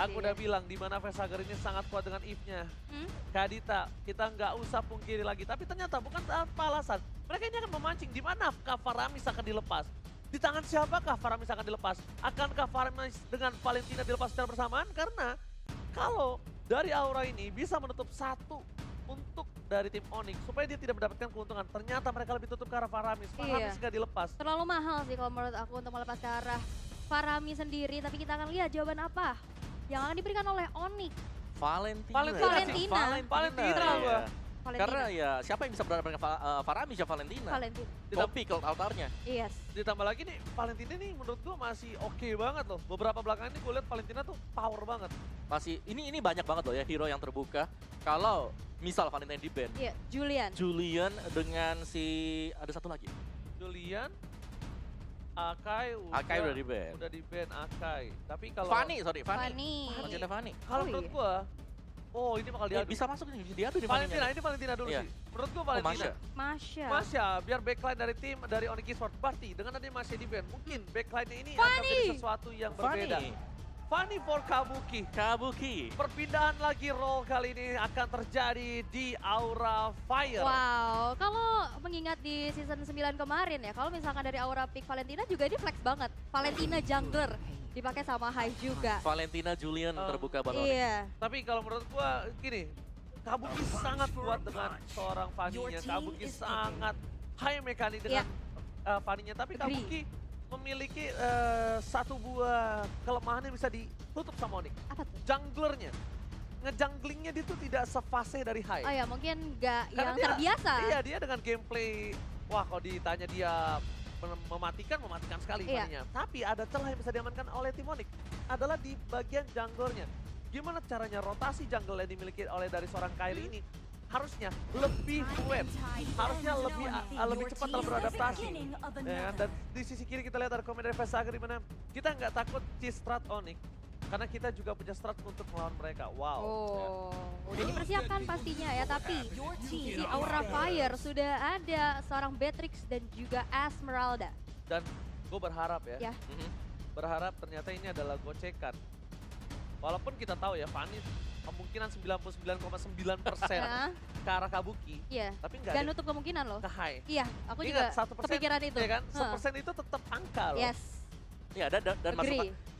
Aku udah bilang di mana Vesager ini sangat kuat dengan if-nya. Hmm? Kadita, kita nggak usah pungkiri lagi. Tapi ternyata bukan tanpa alasan. Mereka ini akan memancing di mana Faramis akan dilepas. Di tangan siapakah Faramis akan dilepas? Akankah Faramis dengan Valentina dilepas secara bersamaan? Karena kalau dari Aura ini bisa menutup satu untuk dari tim Onyx supaya dia tidak mendapatkan keuntungan. Ternyata mereka lebih tutup ke arah Faramis. Faramis nggak dilepas. Terlalu mahal sih kalau menurut aku untuk melepas ke arah Faramis sendiri. Tapi kita akan lihat jawaban apa yang akan diberikan oleh Onyx. Valentina. Valentina. Karena ya siapa yang bisa berhadapan dengan Faramis ya Valentina. Topical altarnya. Yes. Ditambah lagi nih Valentina nih menurut gua masih oke banget loh. Beberapa belakangan ini gue lihat Valentina tuh power banget. Masih ini banyak banget loh ya hero yang terbuka. Kalau misal Valentina di ban. Iya, Julian dengan si ada satu lagi. Julian, Akai udah di ban. Udah di ban Akai. Tapi kalau Fanny. Masih ada Fanny. Kalau menurut gua ini bakal diadu. Bisa masuk nih, diadu di Valentina, ini Valentina dulu sih. Menurut gua Valentina. Masya, biar backline dari tim dari Onyx Esports. Berarti dengan adanya Masya di band, mungkin backline-nya ini akan menjadi sesuatu yang berbeda. Fanny for Kabuki. Perpindahan lagi role kali ini akan terjadi di Aura Fire. Wow, kalau mengingat di season 9 kemarin ya, kalau misalkan dari Aura pick Valentina juga dia flex banget. Valentina jungler. Dipakai sama Hive juga. Valentina Julian terbuka buat Onyx. Iya. Tapi kalau menurut gua gini, Kabuki sangat kuat dengan seorang Fanny-nya. Kabuki sangat high mekanik dengan Fanny-nya. Tapi Kabuki memiliki satu buah kelemahan yang bisa ditutup sama Onyx. Apa tuh? Junglernya. Ngejunglingnya dia tuh tidak sefase dari Hive. Oh ya, mungkin nggak yang dia, terbiasa. Iya, dia dengan gameplay, wah kalau ditanya dia mematikan sekali Fanny-nya. Tapi ada celah yang bisa diamankan oleh tim Onyx adalah di bagian junglernya. Gimana caranya rotasi jungle yang dimiliki oleh dari seorang Kylie ini harusnya lebih fluid, harusnya lebih cepat dalam beradaptasi. Ya, dan di sisi kiri kita lihat ada komen dari Vesager di mana kita nggak takut C-strat Onyx karena kita juga punya strat untuk melawan mereka. Wow. Udah dipersiapkan pastinya ya, tapi di Aura Fire sudah ada seorang Beatrix dan juga Esmeralda. Dan gue berharap ya, berharap ternyata ini adalah gocekan. Walaupun kita tahu ya, Fanny kemungkinan 99,9% ke arah Kabuki. Iya, tapi nggak nutup kemungkinan loh. Ke high. Iya, aku juga kepikiran itu. Ya kan? 1% itu tetap angka loh. Yes. Ya, dan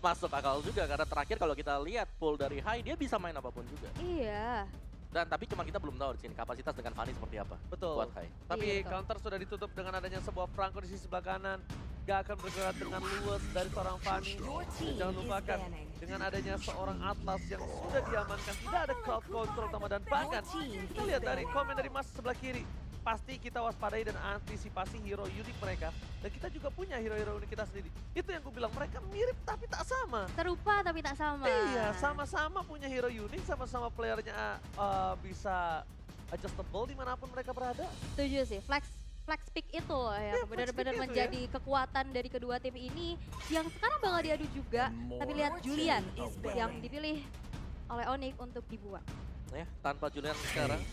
masuk akal juga karena terakhir kalau kita lihat pool dari High dia bisa main apapun juga. Iya. Dan tapi cuma kita belum tahu di sini kapasitas dengan Fanny seperti apa. Betul. Buat High. Tapi counter sudah ditutup dengan adanya sebuah Franco di sisi sebelah kanan. Gak akan bergerak dengan luwes dari seorang Fanny. Dan jangan lupakan dengan adanya seorang Atlas yang sudah diamankan. Tidak ada crowd control dan bahkan kita lihat dari komen dari Mas sebelah kiri. Pasti kita waspadai dan antisipasi hero unik mereka. Dan kita juga punya hero-hero unik kita sendiri. Itu yang gue bilang, mereka mirip tapi tak sama. Serupa tapi tak sama. Iya, sama-sama punya hero unik, sama-sama playernya bisa adjustable dimanapun mereka berada. Setuju sih, flex pick itu ya benar-benar menjadi kekuatan dari kedua tim ini. Yang sekarang bakal diadu juga, tapi lihat Julian yang dipilih oleh Onyx untuk dibuang. Ya, tanpa Julian sekarang.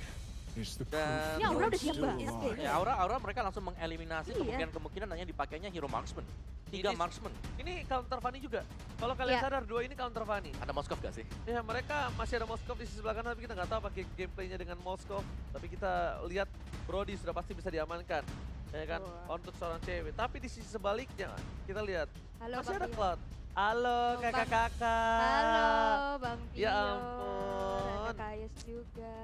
Dan ini Aura udah siap banget. Ya, Aura mereka langsung mengeliminasi kemungkinan hanya dipakainya hero marksman. 3 marksman. Ini counter Fanny juga. Kalau kalian sadar, 2 ini counter Fanny. Ada Moskov gak sih? Ya, mereka masih ada Moskov di sisi sebelah kanan, tapi kita nggak tahu pakai gameplaynya dengan Moskov. Tapi kita lihat Brody sudah pasti bisa diamankan. Ya kan, untuk seorang cewek. Tapi di sisi sebaliknya, kita lihat masih ada Cloud. Halo kakak-kakak. Halo Bang Pio. Ya ampun. Ada Kayus juga.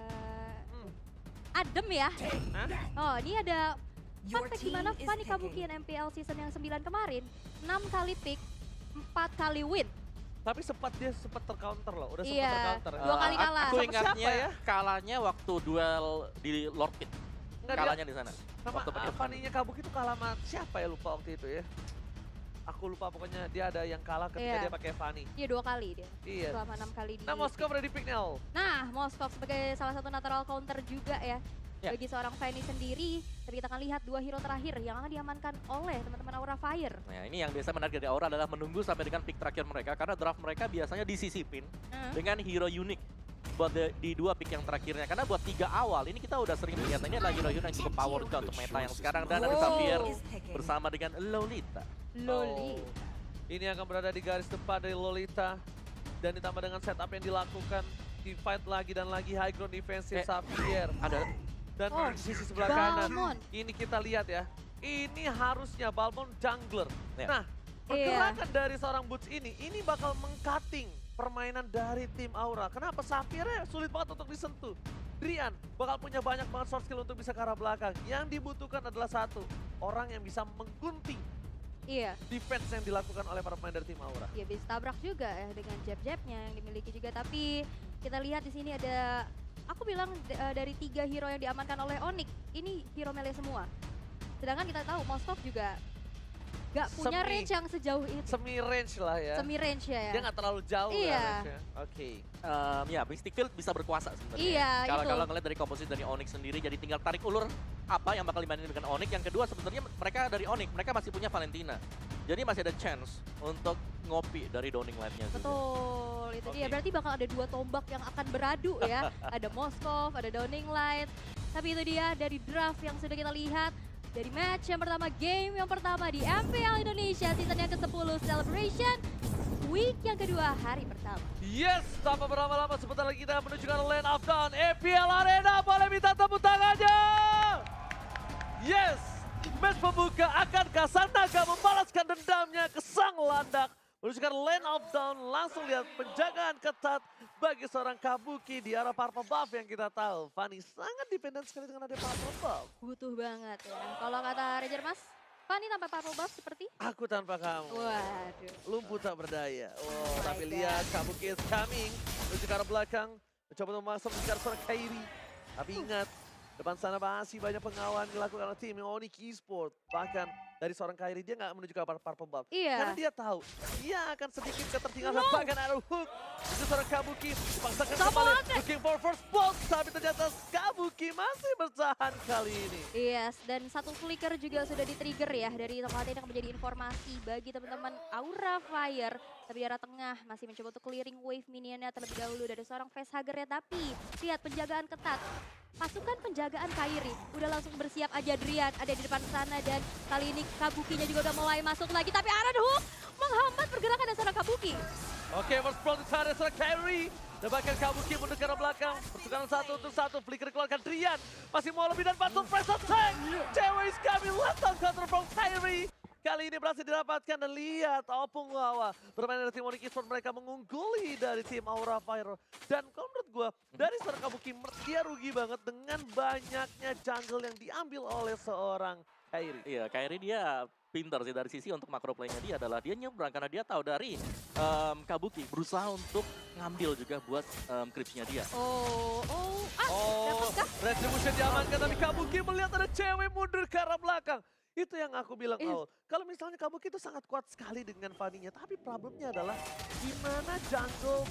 Adem ya. Oh, ini ada fun fact di mana Fanny Kabuki MPL season yang 9 kemarin 6 kali pick, 4 kali win. Tapi dia sempat tercounter loh, udah sempat tercounter. 2 kali kalah. Aku ingatnya kalahnya waktu duel di Lord Pit. Kalahnya di sana. Sama Fanny-nya Kabuki itu kalah sama siapa ya, lupa waktu itu ya. Aku lupa, pokoknya dia ada yang kalah ketika dia pakai Fanny. Iya, 2 kali dia. Iya. Selama 6 kali di. Nah, Moskov ready pick now. Nah, Moskov sebagai salah satu natural counter juga ya. Bagi seorang Fanny sendiri, tapi kita akan lihat 2 hero terakhir yang akan diamankan oleh teman-teman Aura Fire. Nah, ini yang biasa menarik dari Aura adalah menunggu sampai dengan pick terakhir mereka karena draft mereka biasanya disisipin dengan hero unik buat di 2 pick yang terakhirnya. Karena buat 3 awal ini kita udah sering lihat ini adalah hero yang cukup power juga untuk meta yang sekarang, dan ada Xavier bersama dengan Lolita. Ini akan berada di garis depan dari Lolita. Dan ditambah dengan setup yang dilakukan, di fight lagi dan lagi high ground defensive Xavier. Ada. Dan di sisi sebelah kanan, ini kita lihat ya. Ini harusnya Balmond jungler. Nah, pergerakan dari seorang Boots ini bakal meng-cutting permainan dari tim Aura. Kenapa? Xavier sulit banget untuk disentuh. Drian bakal punya banyak banget soft skill untuk bisa ke arah belakang. Yang dibutuhkan adalah satu, orang yang bisa menggunting defense yang dilakukan oleh para pemain dari tim Aura. Iya, bisa tabrak juga ya dengan jab-jabnya yang dimiliki juga. Tapi kita lihat di sini ada, aku bilang dari 3 hero yang diamankan oleh Onyx, ini hero melee semua. Sedangkan kita tahu Moskov juga gak punya range yang sejauh itu. Semi-range lah ya. Semi-range ya. Dia gak terlalu jauh range-nya. Oke. Ya, Mystic Field bisa berkuasa sebenarnya. Iya, Kalau ngeliat dari komposisi dari Onyx sendiri, jadi tinggal tarik ulur apa yang bakal dimainin dengan Onyx. Yang kedua sebenarnya mereka dari Onyx, mereka masih punya Valentina. Jadi masih ada chance untuk ngopi dari Downing Light-nya. Betul, itu dia. Berarti bakal ada 2 tombak yang akan beradu ya. Ada Moskov, ada Downing Light. Tapi itu dia dari draft yang sudah kita lihat. Dari match yang pertama, game yang pertama di MPL Indonesia season yang ke-10 Celebration. Week yang kedua, hari pertama. Yes, tanpa berlama-lama sebentar lagi kita menuju ke Land of Dawn. EPL Arena, boleh minta tepuk tangannya? Yes, match pembuka akankah Sanaga membalaskan dendamnya ke sang landak? Menunjukkan Land of Dawn, langsung lihat penjagaan ketat bagi seorang Kabuki di arah purple buff yang kita tahu. Fanny sangat dependen sekali dengan ada purple buff. Butuh banget ya. Kalau kata Ranger Mas, Fanny tanpa purple buff seperti? Aku tanpa kamu. Waduh. Lumpuh tak berdaya. Wow, tapi lihat Kabuki is coming. Menuju ke arah belakang. Mencoba untuk masuk ke arah seorang Kairi. Tapi ingat, depan sana masih banyak pengawan dilakukan oleh tim Onyx Esports. Bahkan dari seorang Kairi dia nggak menuju ke arah purple buff. Karena dia tahu dia akan sedikit ketertinggalan. Bahkan ada hook. Itu seorang Kabuki dipaksakan kembali. Looking for first blood. Tapi ternyata Kabuki masih bertahan kali ini. Yes, dan satu flicker juga sudah di-trigger ya dari tempat ini yang menjadi informasi bagi teman-teman Aura Fire. Tapi di arah tengah masih mencoba untuk clearing wave minionnya terlebih dahulu dari seorang facehugger-nya. Tapi lihat penjagaan ketat. Pasukan penjagaan Kairi udah langsung bersiap aja. Drian ada di depan sana dan kali ini Kabukinya juga udah mulai masuk lagi. Tapi ada hook menghambat pergerakan dari seorang Kabuki. Oke, first blood di sana seorang Kairi. Dan bahkan Kabuki mundur ke arah belakang. Pertukaran 1 untuk 1. Flicker dikeluarkan Drian. Masih mau lebih dan Battle Press Attack. Cewek is coming. Let's counter from Kairi. Kali ini berhasil didapatkan dan lihat Opung Wawa. Bermain dari tim Onyx Esports, mereka mengungguli dari tim Aura Fire. Dan kalau menurut gue, dari seorang Kabuki dia rugi banget dengan banyaknya jungle yang diambil oleh seorang Kairi. Iya, Kairi dia pintar sih dari sisi untuk makro play-nya dia adalah dia nyebrang karena dia tahu dari Kabuki berusaha untuk ngambil juga buat creeps-nya dia. Dapatkah? Retribution diamankan tapi Kabuki melihat ada cewek mundur ke arah belakang. Itu yang aku bilang awal. Kalau misalnya Kabuki itu sangat kuat sekali dengan Fanny-nya. Tapi problemnya adalah gimana jungle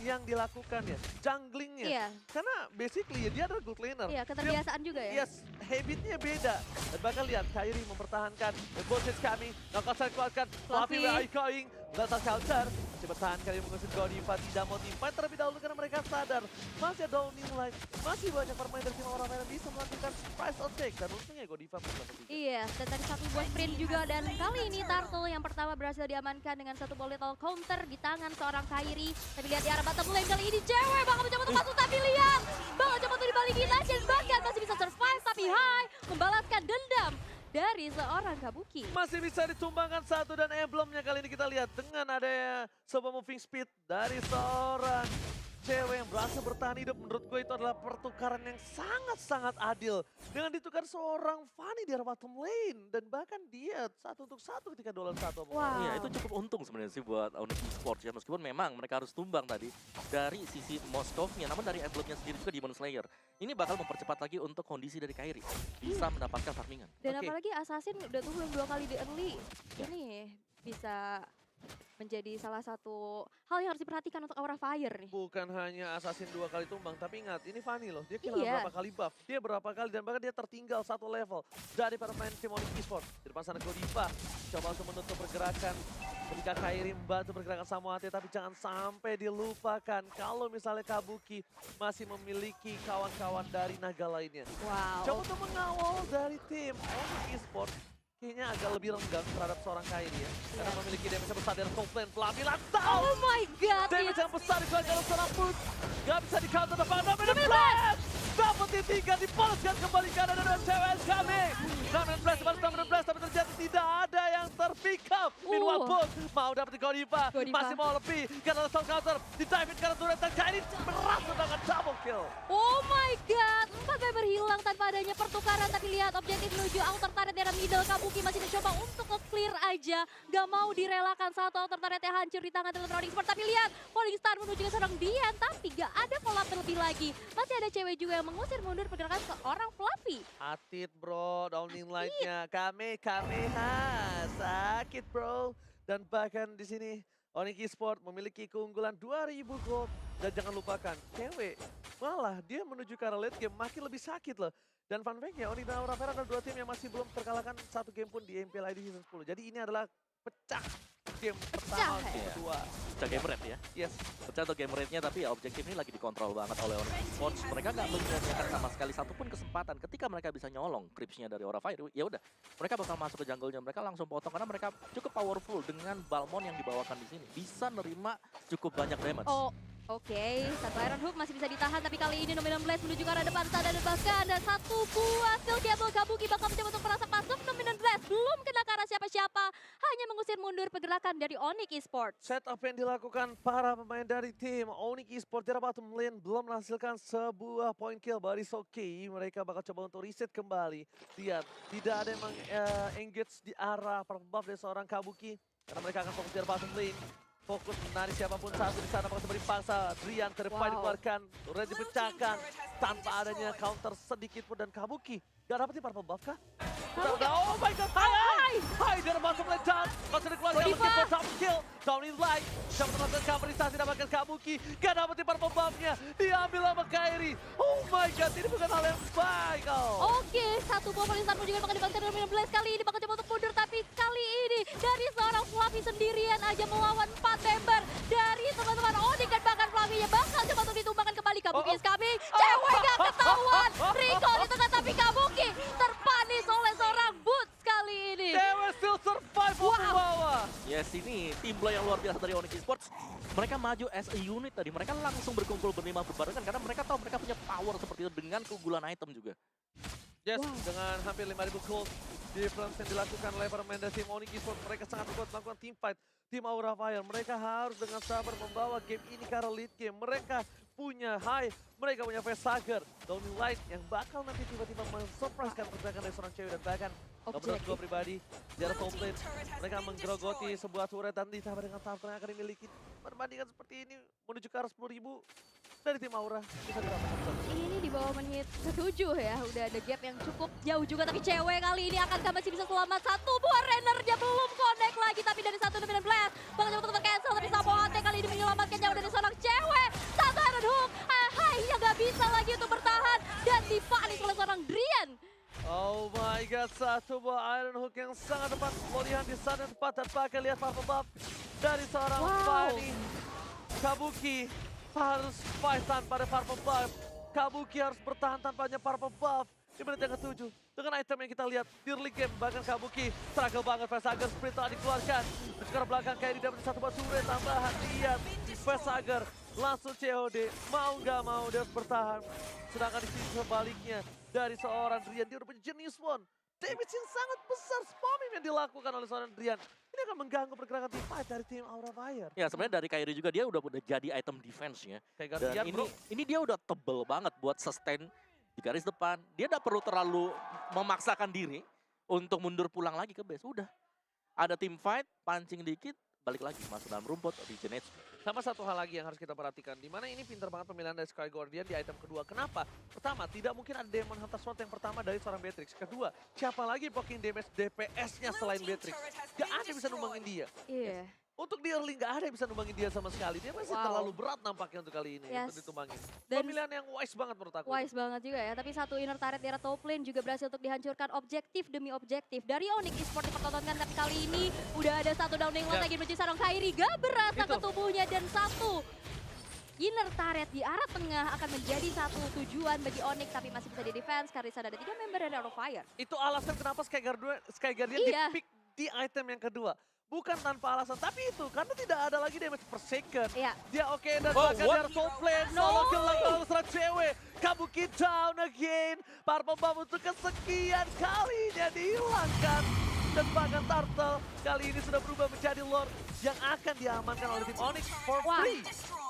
yang dilakukan ya. Junglingnya. Karena basically ya dia adalah good laner. Iya, keterbiasaan juga ya. Yes, habitnya beda. Dan bahkan lihat Kairi mempertahankan. The boss is coming. Nakasar kuatkan. Fluffy where are you going? Letak counter. Masih bertahan kali mengusir Godiva. Tidak mau teamfight terlebih dahulu karena mereka sadar. Masih ada Downing Light. Masih banyak permain dari tim orang yang bisa melakukan surprise attack. Dan untungnya Godiva bisa melakukan. Iya, dan tadi satu buat sprint juga. Dan kali ini Turtle yang pertama berhasil diamankan dengan satu volatile counter di tangan seorang Kairi. Tapi lihat di arah bottom lane kali ini cewek bakal mencoba untuk masuk. Tapi lihat, bakal coba untuk dibalikin aja. Bahkan masih bisa survive tapi high. Membalaskan dendam dari seorang Kabuki. Masih bisa ditumbangkan satu dan emblemnya kali ini kita lihat dengan adanya sebuah moving speed dari seorang cewek yang berhasil bertahan hidup. Menurut gue itu adalah pertukaran yang sangat-sangat adil. Dengan ditukar seorang Fanny di arah bottom lane. Dan bahkan dia 1 untuk 1 ketika duelan 1. Wow. Iya, itu cukup untung sebenarnya sih buat Onyx Esports ya. Meskipun memang mereka harus tumbang tadi dari sisi Moskovnya. Namun dari emblemnya sendiri juga Demon Slayer. Ini bakal mempercepat lagi untuk kondisi dari Kairi. Bisa mendapatkan farmingan. Dan apalagi Assassin udah tuh belum 2 kali di early. Ini bisa menjadi salah satu hal yang harus diperhatikan untuk Aura Fire nih. Bukan hanya Assassin 2 kali tumbang, tapi ingat ini Fanny loh. Dia kehilangan berapa kali buff. Dia berapa kali dan bahkan dia tertinggal 1 level dari para pemain tim Onyx Esports. Di depan sana Godiva coba untuk menutup pergerakan. Ketika Kairi membantu pergerakan Samuati, tapi jangan sampai dilupakan kalau misalnya Kabuki masih memiliki kawan-kawan dari naga lainnya. Wow. Coba untuk mengawal dari tim Onyx Esports. kayaknya agak lebih renggang terhadap seorang Kairi ya. Karena memiliki damage yang besar dari top lane. Pelapilan down! Oh my god! Damage yang besar dikeluarkan oleh seorang Put. Gak bisa di-counter depan. Dominant Blast! Dapat tiga dipoluskan kembali kanan dari cewek kami. Dominant Blast baru Dominant Blast, tapi ternyata tidak ada yang terpick up. Meanwhile Put mau dapat di Godiva. Masih mau lebih. Karena ada sound counter. Di-dive karena turret dan Kairi berhasil dengan double kill. Oh my god, 4 member hilang tanpa adanya pertukaran. Tapi lihat objektif menuju outer turret daerah middle. Kabuki masih mencoba untuk nge-clear aja. Gak mau direlakan satu outer turret yang hancur di tangan Electronic Sport. Tapi lihat, Falling Star menuju ke seorang Dian. Tapi gak ada collab terlebih lagi. Masih ada cewek juga yang mengusir mundur pergerakan seorang Fluffy. Atit bro, downing light-nya. Kamehameha. Sakit bro. Dan bahkan di sini Onyx Esports memiliki keunggulan 2000 gold. Dan jangan lupakan, cewek malah dia menuju ke arah late game makin lebih sakit loh. Dan fun fact-nya, Onyx dan Aura Fair adalah dua tim yang masih belum terkalahkan satu game pun di MPL ID Season 10. Jadi ini adalah pecah game pertama untuk kedua. Pecah game rate ya? Yes. Pecah untuk game rate-nya, tapi ya objektif ini lagi dikontrol banget oleh Onyx Esports. Mereka nggak menyediakan sama sekali satupun kesempatan. Ketika mereka bisa nyolong creeps-nya dari Aura Fire, ya udah, mereka bakal masuk ke jungle-nya. Mereka langsung potong karena mereka cukup powerful dengan Balmond yang dibawakan di sini. Bisa nerima cukup banyak damage. Oh, oke, satu Iron Hook masih bisa ditahan, tapi kali ini Dominant Blast menuju ke arah depan sana dan bahkan ada satu buah skill cable. Kabuki bakal mencoba untuk merasa masuk. Dominant Blast belum kena ke arah siapa-siapa, hanya mengusir mundur pergerakan dari Onyx Esports. Setup yang dilakukan para pemain dari tim Onyx Esports di bottom lane belum menghasilkan sebuah point kill, but it's okay. Mereka bakal coba untuk reset kembali. Lihat, tidak ada yang engage di arah purple buff dari seorang Kabuki, karena mereka akan fokus di bottom lane. Fokus menarik siapapun satu di sana, bakal beri paksa. Drian ke depan dikeluarkan, udah dipecahkan tanpa adanya counter sedikit pun, dan Kabuki gak dapetin purple buff kah? Oh my god, hai dari bottom lane down, langsung dikeluarkan meskipun double kill. Down in light, coba melakukan coverisasi, dapatkan Kabuki, gak dapetin purple buff-nya, diambil sama Kairi. Oh my god, ini bukan hal yang baik. Oke, satu buah Falling Star juga bakal dibantu Dominant Blast. Kali ini bakal coba untuk mundur, tapi kali ini dari seorang Fluffy sendirian aja melawan 4 member dari teman-teman Onyx, dan bahkan Fluffy-nya bakal coba untuk ditumbangkan kembali. Kabuki is coming, cewek gak ketahuan, recall di tengah, tapi Kabuki terpanis oleh seorang Boots kali ini. Cewek still survive ke bawah. Yes, ini tim play yang luar biasa dari Onyx Esports. Mereka maju as a unit tadi, mereka langsung berkumpul berlima berbarengan karena mereka tahu mereka punya power seperti itu dengan keunggulan item juga. Yes, dengan hampir 5.000 gold difference yang dilakukan oleh para pemain dari tim Onyx Esports, mereka sangat kuat melakukan team fight. Tim Aura Fire, mereka harus dengan sabar membawa game ini ke arah lead game. Mereka punya high, mereka punya Vesager, Downing Light yang bakal nanti tiba-tiba men-surprisekan pergerakan dari seorang cewek, dan bahkan menurut gue pribadi, di arah top lane, mereka menggerogoti sebuah turret dan ditambah dengan tahap yang akan dimiliki. Perbandingan seperti ini menuju ke arah 10.000 dari tim Aura bisa dirasakan. Ini di bawah menit ke-7 ya, udah ada gap yang cukup jauh juga, tapi cewek kali ini akankah masih bisa selamat? Satu buah Renner-nya belum connect lagi, tapi dari satu Dominant Blast bakal coba untuk cancel, tapi Samoate kali ini menyelamatkan nyawa dari seorang cewek. Satu Iron Hook, yang gak bisa lagi untuk bertahan dan dipanis oleh seorang Drian. Oh my god, satu buah Iron Hook yang sangat tepat, pelihan di sana tepat, dan pakai lihat purple buff dari seorang Fanny. Kabuki harus fight tanpa ada purple buff. Kabuki harus bertahan tanpanya purple buff di menit yang ke-7. Dengan item yang kita lihat di early game, bahkan Kabuki struggle banget. Vesager sprint telah dikeluarkan. Sekarang belakang Kairi dapat satu buah turret tambahan. Lihat Vesager langsung COD, mau nggak mau dia harus bertahan. Sedangkan di sisi sebaliknya dari seorang Drian, dia udah punya Genius One. Damage yang sangat besar, spamming yang dilakukan oleh seorang Drian. Ini akan mengganggu pergerakan team fight dari tim Aura Fire. Ya sebenarnya dari Kairi juga dia udah jadi item defense-nya. Dan ini dia udah tebel banget buat sustain di garis depan. Dia nggak perlu terlalu memaksakan diri untuk mundur pulang lagi ke base. Udah ada team fight, pancing dikit, balik lagi masuk dalam rumput, regenerate. Sama satu hal lagi yang harus kita perhatikan, di mana ini pintar banget pemilihan dari Sky Guardian di item kedua. Kenapa? Pertama, tidak mungkin ada Demon Hunter Sword yang pertama dari seorang Beatrix. Kedua, siapa lagi poking damage DPS-nya selain Beatrix? Gak ada yang bisa numbangin dia. Iya. Untuk di early gak ada yang bisa numbangin dia sama sekali. Dia masih terlalu berat nampaknya untuk kali ini untuk ditumbangin. Dan pemilihan yang wise banget menurut aku. Wise banget juga ya. Tapi satu inner turret di arah top lane juga berhasil untuk dihancurkan objektif demi objektif. Dari Onyx Esports dipertontonkan, tapi kali ini udah ada satu downing lane lagi menuju sarang Kairi. Gak berasa ke tubuhnya, dan satu inner turret di arah tengah akan menjadi satu tujuan bagi Onyx, tapi masih bisa di defense karena di sana ada 3 member dari Out of Fire. Itu alasan kenapa Sky Guardian Iya. di-pick di item yang kedua. Bukan tanpa alasan, tapi itu karena tidak ada lagi damage per second. Iya. Dia oke dan Oh, bahkan what? dia full play, solo kill lagi oleh seorang cewek. Kabuki down again. Purple Bomb untuk kesekian kalinya dihilangkan. Dan bahkan Turtle kali ini sudah berubah menjadi Lord yang akan diamankan oleh tim Onyx for Wah. free.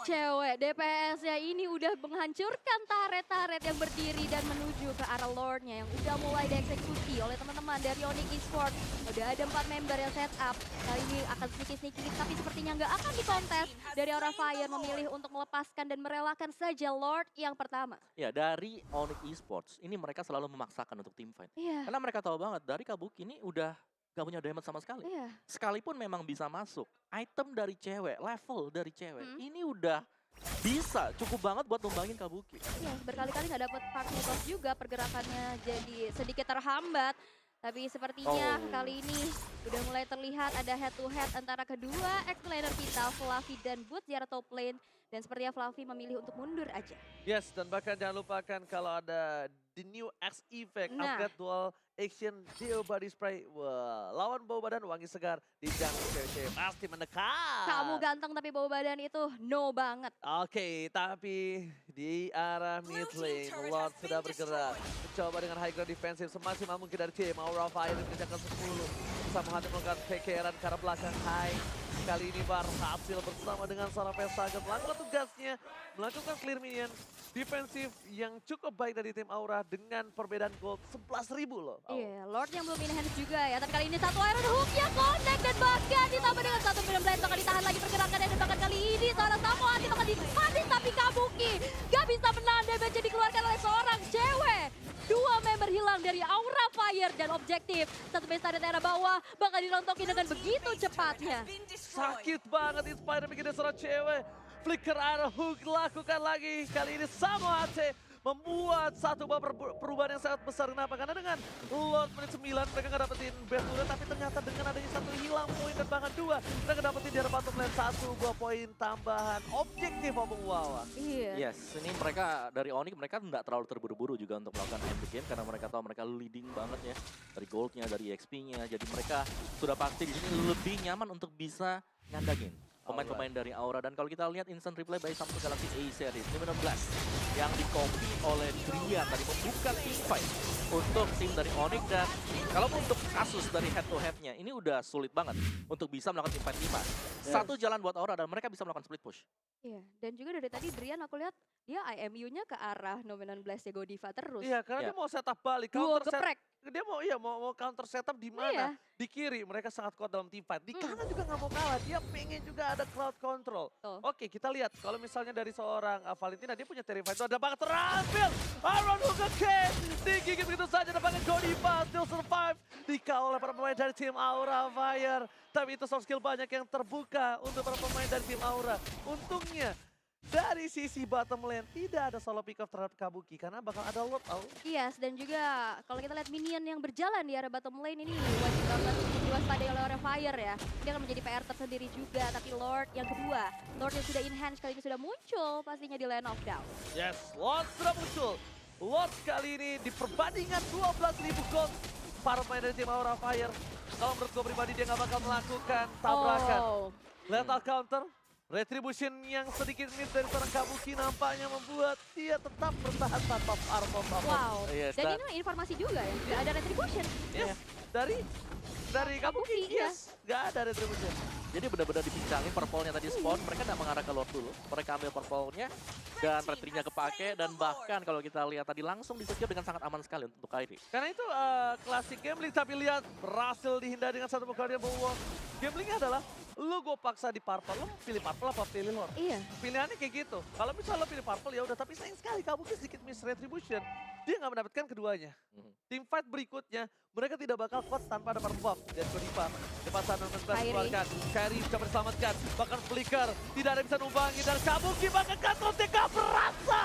Cewek DPS-nya ini udah menghancurkan turret-turret yang berdiri dan menuju ke arah Lord-nya yang udah mulai dieksekusi oleh teman-teman dari Onyx Esports. Udah ada 4 member yang set up. Kali ini akan sedikit-sedikit tapi sepertinya nggak akan dikontes. Dari Aura Fire memilih untuk melepaskan dan merelakan saja Lord yang pertama. Ya, dari Onyx Esports, ini mereka selalu memaksakan untuk team fight. Iya. Karena mereka tahu banget, dari Kabuki ini udah gak punya damage sama sekali. Iya. Sekalipun memang bisa masuk, item dari cewek, level dari cewek, ini udah bisa cukup banget buat numbangin Kabuki. Iya, berkali-kali nggak dapat partner toss juga, pergerakannya jadi sedikit terhambat. Tapi sepertinya kali ini udah mulai terlihat ada head to head antara kedua ex-laner kita, Fluffy dan Boots di arah top lane. Dan sepertinya Fluffy memilih untuk mundur aja. Yes, dan bahkan jangan lupakan kalau ada the new X effect, Nah. upgrade dual action Dio Body Spray. Wah, lawan bau badan wangi segar di jungle cewek-cewek pasti mendekat. Kamu ganteng tapi bau badan itu no banget. Oke, tapi di arah mid lane, Lord sudah bergerak. Mencoba dengan high ground defensif semaksimal mungkin dari tim Aura Fire mengejarkan 10. Sama hati melakukan pekeran ke arah belakang high. Kali ini berhasil bersama dengan seorang Vesaga melakukan tugasnya, melakukan clear minion defensif yang cukup baik dari tim Aura dengan perbedaan gold 11.000 loh. Iya, Lord yang belum in hand juga ya. Tapi kali ini satu Iron Hook yang connect dan bahkan ditambah dengan satu Venom Blade bakal ditahan lagi pergerakannya dan bahkan kali ini seorang Samohati bakal dipasin tapi Kabuki gak bisa menahan damage yang dikeluarkan oleh seorang cewek. 2 member hilang dari Aura Fire dan objektif satu base dari daerah bawah bakal dirontokin dengan begitu cepatnya. Sakit banget Inspire bikin dia seorang cewek. Flicker Iron Hook lakukan lagi. Kali ini Samohate membuat satu perubahan yang sangat besar. Kenapa? Karena dengan Lord menit 9 mereka nggak dapetin best dulu, tapi ternyata dengan adanya satu hilang poin dan bahkan 2 mereka dapetin di bottom lane 1 buah poin tambahan objektif Obeng Wawa. Iya. Yes, ini mereka dari Onyx mereka nggak terlalu terburu-buru juga untuk melakukan end the game karena mereka tahu mereka leading banget ya dari goldnya, dari XP-nya. Jadi mereka sudah pasti di sini lebih nyaman untuk bisa ngandangin pemain-pemain dari Aura. Dan kalau kita lihat instant replay by Samsung Galaxy A series 16 yang di-copy oleh Drian tadi membuka team fight untuk tim dari Onyx. Dan kalau untuk kasus dari head to head-nya ini udah sulit banget untuk bisa melakukan team fight 5. Satu jalan buat Aura dan mereka bisa melakukan split push. Iya, dan juga dari tadi Drian aku lihat dia IMU-nya ke arah Nomenon Blast Godiva terus. Iya, karena dia mau setup balik. Duo Counter set, geprek. dia mau counter setup di mana? Iya. Di kiri mereka sangat kuat dalam team fight. Di kanan juga nggak mau kalah. Dia pengen juga ada crowd control. Tuh. Oke, kita lihat kalau misalnya dari seorang Valentina dia punya Terrify itu ada banget terampil. Aaron Hook again. Digigit begitu saja depannya Godiva still survive. Dikawal oleh para pemain dari tim Aura Fire. Tapi itu soft skill banyak yang terbuka untuk para pemain dari tim Aura. Untungnya dari sisi bottom lane tidak ada solo pick off terhadap Kabuki karena bakal ada Lord out. Yes, dan juga kalau kita lihat minion yang berjalan di arah bottom lane ini wajib banget untuk diwaspadai oleh Aura Fire ya. Dia akan menjadi PR tersendiri juga, tapi Lord yang kedua, Lord yang sudah in hand kali ini sudah muncul pastinya di lane of down. Yes, Lord sudah muncul. Lord kali ini di perbandingan 12.000 gold para pemain dari tim Aura Fire. Kalau menurut gue pribadi dia nggak bakal melakukan tabrakan. Lethal counter. Retribution yang sedikit mid dari seorang Kabuki nampaknya membuat dia tetap bertahan tanpa armor. Wow, Yes, dan ini informasi juga ya, nggak ada retribution. Yes, dari Kabuki, iya. yes, nggak ada retribution. Jadi benar-benar dipincangin purple-nya tadi spawn, mereka nggak mengarah ke Lord dulu. Mereka ambil purple-nya dan retri-nya kepake dan bahkan kalau kita lihat tadi langsung di-secure dengan sangat aman sekali untuk Kairi. Karena itu klasik gambling, tapi lihat berhasil dihindari dengan satu buka dia bahwa gamblingnya adalah lu gue paksa di purple, lu pilih purple apa pilih Lord? Iya. Pilihannya kayak gitu. Kalau misalnya lo pilih purple ya udah, tapi sayang sekali Kabuki sedikit miss retribution. Dia nggak mendapatkan keduanya. Team fight berikutnya mereka tidak bakal kuat tanpa ada buff dan Godiva. Depan sana mengeluarkan. Kairi bisa diselamatkan. Bahkan Flicker tidak ada bisa numbangi dan Kabuki bahkan Katron TK berasa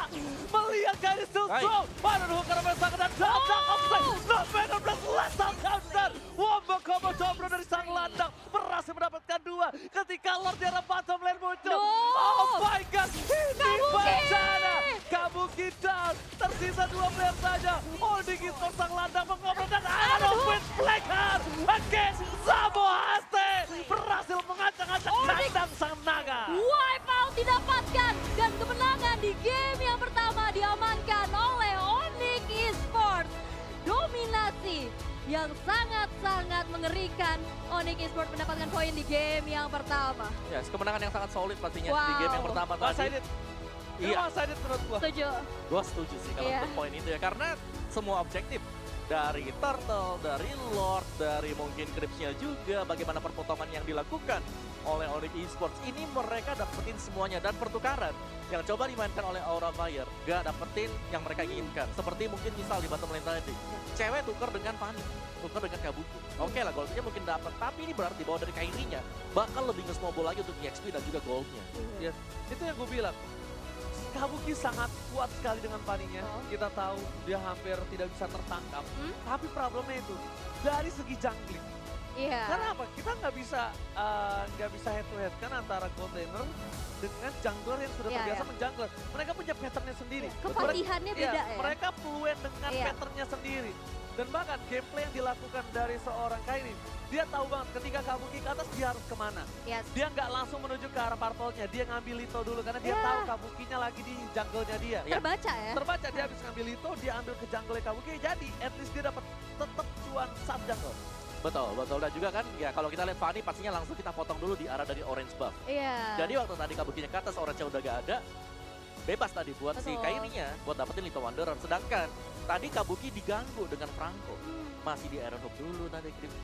melihat Kairi still strong. Pada Hook karena sangat dan datang offside. Not better plus lethal counter. Wombo combo dobro dari sang landang berhasil mendapatkan 2 ketika Lord di arah bottom lane muncul. No. Oh my god, ini Kabuki. bencana. Kabuki down, tersisa 2 player saja. Holding Esports sang landang mengobrol dan Iron Fist Blackheart against Zabo Haste. Berhasil mengacak-acak kandang sang naga. Wipeout didapatkan dan kemenangan di game yang pertama diamankan oleh Onyx Esports. Dominasi yang sangat-sangat mengerikan. Onyx Esports mendapatkan poin di game yang pertama. Ya, kemenangan yang sangat solid pastinya di Wow. game yang pertama Mas tadi. Aidit, Iya, Mas Aidit menurut gua. Setuju. gue setuju sih kalau Iya. untuk poin itu ya. Karena semua objektif. Dari Turtle, dari Lord, dari mungkin Crips-nya juga. Bagaimana perpotongan yang dilakukan oleh Onyx Esports. Ini mereka dapetin semuanya. Dan pertukaran yang coba dimainkan oleh Aura Fire. Gak dapetin yang mereka inginkan. Seperti mungkin misal di bottom lane tadi. Cewek tuker dengan Fanny. Tuker dengan Kabuki. Oke lah, goldnya mungkin dapat. Tapi ini berarti bahwa dari Kairi-nya bakal lebih nge-snowball lagi untuk EXP dan juga goldnya. Ya, itu yang gue bilang. Kabuki sangat kuat sekali dengan paninya. Oh. Kita tahu dia hampir tidak bisa tertangkap. Tapi problemnya itu dari segi jungling. Iya. Karena apa? Kita nggak bisa head to head kan antara Goldener dengan jungler yang sudah Iya, terbiasa iya. menjungler. Mereka punya patternnya sendiri. Kepatihannya Mereka- beda iya, ya. Mereka fluent dengan Iya. patternnya sendiri. Dan bahkan gameplay yang dilakukan dari seorang Kairi, dia tahu banget ketika Kabuki ke atas dia harus kemana. Yes. Dia nggak langsung menuju ke arah purple-nya, dia ngambil Lito dulu karena dia Iya. tahu Kabukinya lagi di jungle-nya dia. Iya. Terbaca ya. Terbaca dia habis ngambil Lito, dia ambil ke jungle Kabuki, jadi at least dia dapat tetap cuan sub jungle. Betul, betul. Dan juga kan, ya kalau kita lihat Fanny pastinya langsung kita potong dulu di arah dari orange buff. Iya. Jadi waktu tadi Kabukinya ke atas, orange-nya udah gak ada. Bebas tadi buat si Betul. Kairi-nya, buat dapetin Lito Wanderer. Sedangkan tadi Kabuki diganggu dengan Franco. Hmm. Masih di Iron Hook dulu tadi.